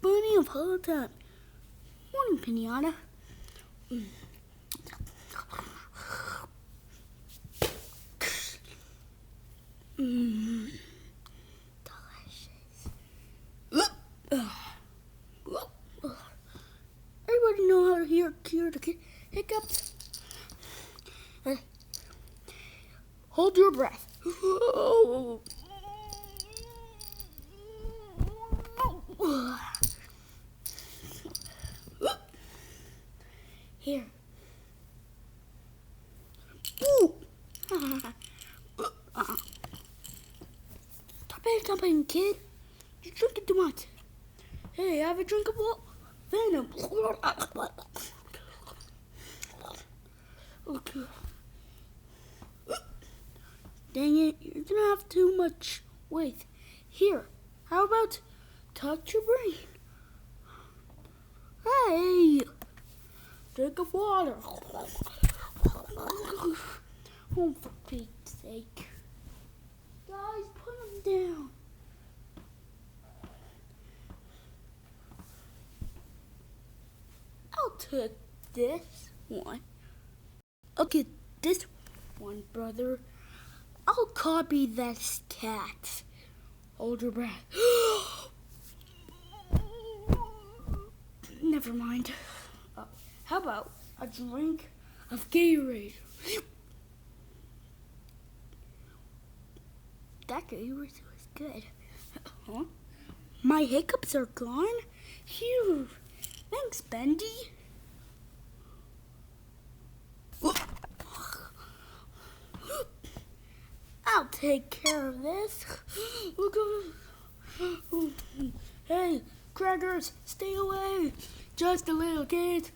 funny of all time. Morning, Pinata. Delicious. Everybody know how to cure the hiccups? Hold your breath. Here. Stop it, kid. You're drinking too much. Hey, have a drink of what? Venom. Okay. Dang it, you're gonna have too much. Wait, here, how about touch your brain? Hey, drink of water. Oh, for Pete's sake. Guys, put him down. I'll take this one. I'll get this one, brother. I'll copy this cat. Hold your breath. Never mind. How about a drink of Gatorade? That Gatorade was good. Huh? My hiccups are gone? Phew. Thanks, Bendy. I'll take care of this. Hey, crackers, stay away. Just a little kid.